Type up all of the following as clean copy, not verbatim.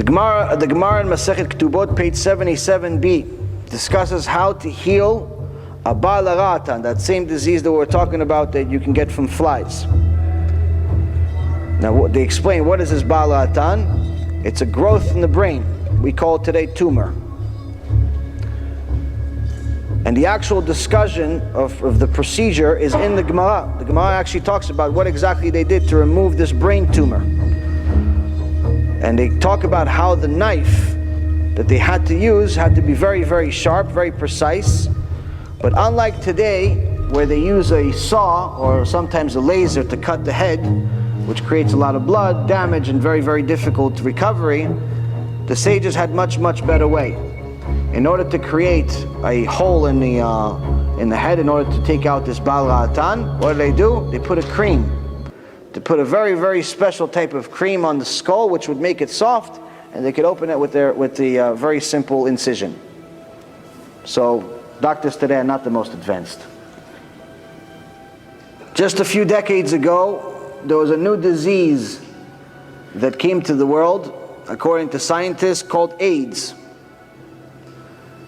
The Gemara in Masechet Ketubot, page 77b, discusses how to heal a Baal Haratan, that same disease that we're talking about that you can get from flies. Now they explain what is this Baal Haratan. It's a growth in the brain. We call it today tumor. And the actual discussion of the procedure is in the Gemara. The Gemara actually talks about what exactly they did to remove this brain tumor. And they talk about how the knife that they had to use had to be very, very sharp, very precise. But unlike today, where they use a saw or sometimes a laser to cut the head, which creates a lot of blood, damage, and very, very difficult recovery, the sages had much, much better way. In order to create a hole in the head, in order to take out this Baal Haratan, what do? They put a cream. To put a very, very special type of cream on the skull, which would make it soft, and they could open it with the very simple incision. So doctors today are not the most advanced. Just a few decades ago, there was a new disease that came to the world, according to scientists, called AIDS.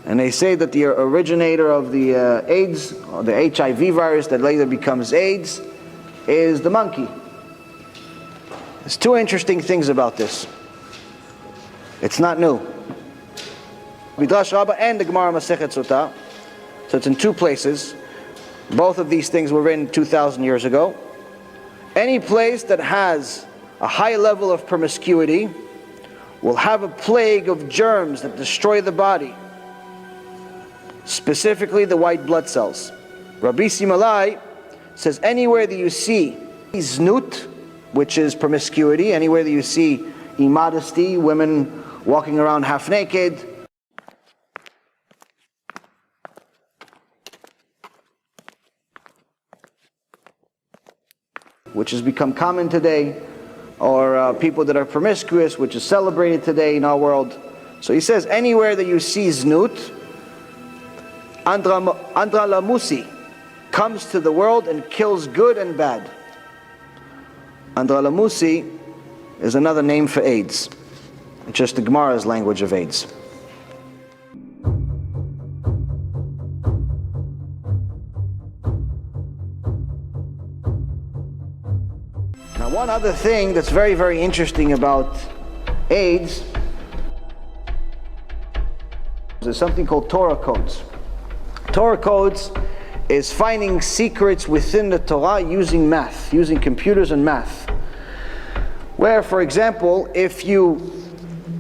And they say that the originator of the AIDS, or the HIV virus that later becomes AIDS, is the monkey. There's two interesting things about this. It's not new. Midrash Rabbah and the Gemara Masechet Sotah, so it's in two places. Both of these things were written 2,000 years ago. Any place that has a high level of promiscuity will have a plague of germs that destroy the body, specifically the white blood cells. Rabbi Simalai says anywhere that you see znut, which is promiscuity, anywhere that you see immodesty, women walking around half naked, which has become common today, or people that are promiscuous, which is celebrated today in our world. So he says anywhere that you see znut, Andralamusi comes to the world and kills good and bad. Andralamusi is another name for AIDS. It's just the Gemara's language of AIDS. Now one other thing that's very, very interesting about AIDS is something called Torah codes. Torah codes is finding secrets within the Torah using math, using computers and math. Where, for example, if you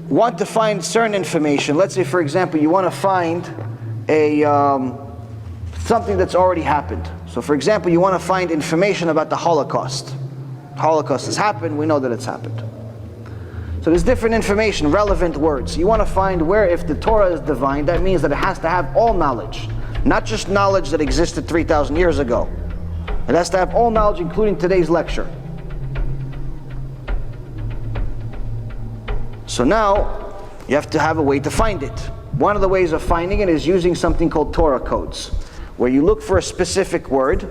want to find certain information, let's say, for example, you want to find something that's already happened. So, for example, you want to find information about the Holocaust. Holocaust has happened, we know that it's happened. So there's different information, relevant words. You want to find where, if the Torah is divine, that means that it has to have all knowledge. Not just knowledge that existed 3,000 years ago. It has to have all knowledge, including today's lecture. So now, you have to have a way to find it. One of the ways of finding it is using something called Torah codes, where you look for a specific word,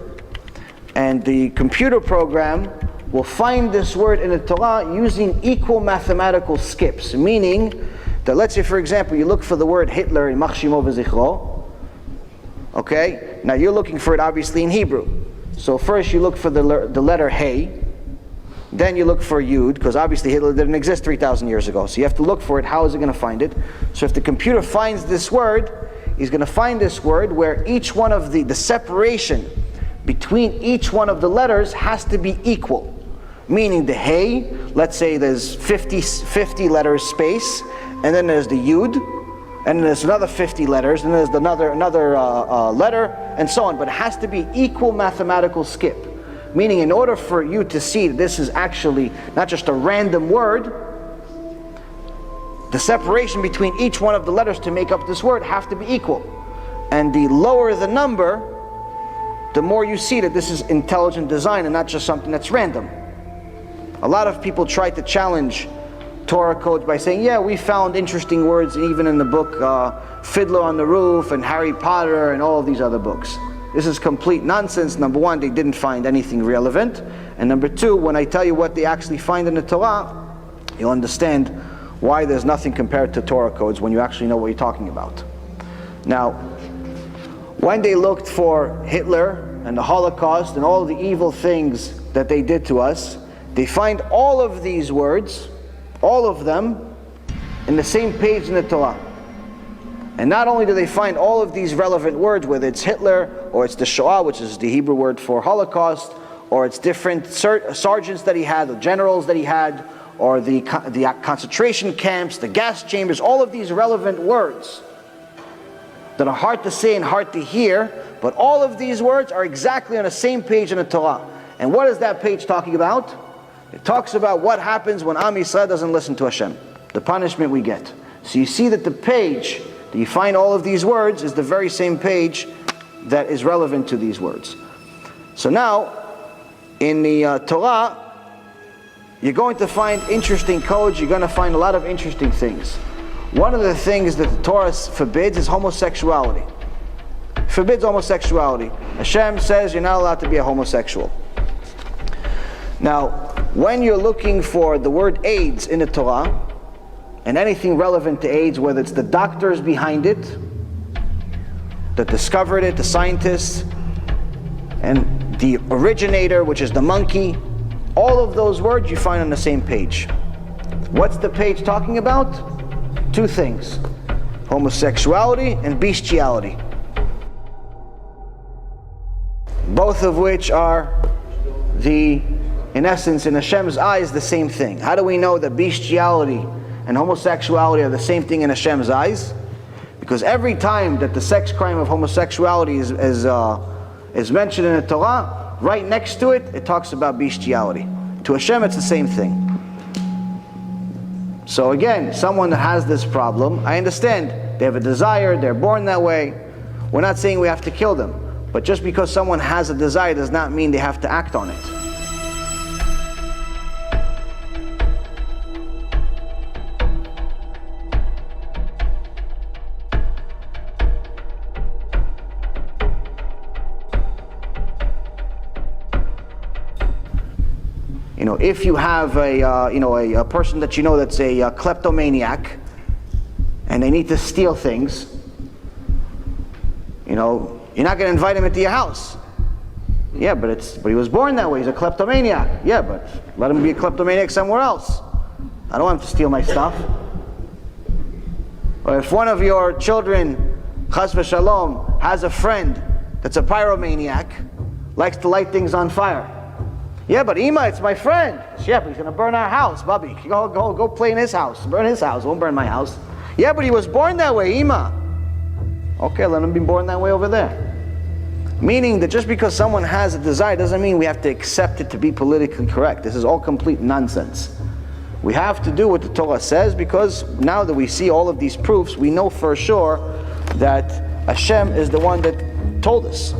and the computer program will find this word in the Torah using equal mathematical skips. Meaning that, let's say, for example, you look for the word Hitler in Iyamach Shemo v'Zichro. Okay, now you're looking for it obviously in Hebrew. So first you look for the letter Hey, then you look for Yud, because obviously Hitler didn't exist 3,000 years ago. So you have to look for it. How is it going to find it? So if the computer finds this word, he's going to find this word where each one of the separation between each one of the letters has to be equal. Meaning the Hey, let's say there's 50 letters space, and then there's the Yud, and then there's another 50 letters, and there's another letter, and so on. But it has to be equal mathematical skip. Meaning, in order for you to see that this is actually not just a random word, the separation between each one of the letters to make up this word have to be equal. And the lower the number, the more you see that this is intelligent design and not just something that's random. A lot of people try to challenge Torah codes by saying, yeah, we found interesting words even in the book Fiddler on the Roof and Harry Potter and all of these other books. This is complete nonsense. Number one, they didn't find anything relevant. And number two, when I tell you what they actually find in the Torah, you'll understand why there's nothing compared to Torah codes when you actually know what you're talking about. Now, when they looked for Hitler and the Holocaust and all the evil things that they did to us, they find all of these words, all of them, in the same page in the Torah. And not only do they find all of these relevant words, whether it's Hitler, or it's the Shoah, which is the Hebrew word for Holocaust, or it's different sergeants that he had, the generals that he had, or the concentration camps, the gas chambers, all of these relevant words that are hard to say and hard to hear, but all of these words are exactly on the same page in the Torah. And what is that page talking about? It talks about what happens when Am Yisrael doesn't listen to Hashem, the punishment we get. So you see that the page that you find all of these words is the very same page that is relevant to these words. So now, in the Torah, you're going to find interesting codes, you're going to find a lot of interesting things. One of the things that the Torah forbids is homosexuality. Forbids homosexuality. Hashem says you're not allowed to be a homosexual. Now, when you're looking for the word AIDS in the Torah, and anything relevant to AIDS, whether it's the doctors behind it, that discovered it, the scientists, and the originator, which is the monkey, all of those words you find on the same page. What's the page talking about? Two things: homosexuality and bestiality. Both of which are in essence, in Hashem's eyes, the same thing. How do we know that bestiality and homosexuality are the same thing in Hashem's eyes? Because every time that the sex crime of homosexuality is mentioned in the Torah, right next to it, it talks about bestiality. To Hashem, it's the same thing. So again, someone that has this problem, I understand, they have a desire, they're born that way. We're not saying we have to kill them. But just because someone has a desire does not mean they have to act on it. If you have a person that you know that's a kleptomaniac, and they need to steal things, you're not going to invite him into your house. Yeah, but he was born that way. He's a kleptomaniac. Yeah, but let him be a kleptomaniac somewhere else. I don't want him to steal my stuff. Or if one of your children, chas v'shalom, has a friend that's a pyromaniac, likes to light things on fire. Yeah, but Ima, it's my friend. Yeah, but he's going to burn our house, Bubby. Go play in his house. Burn his house. Won't burn my house. Yeah, but he was born that way, Ima. Okay, let him be born that way over there. Meaning that just because someone has a desire doesn't mean we have to accept it to be politically correct. This is all complete nonsense. We have to do what the Torah says, because now that we see all of these proofs, we know for sure that Hashem is the one that told us.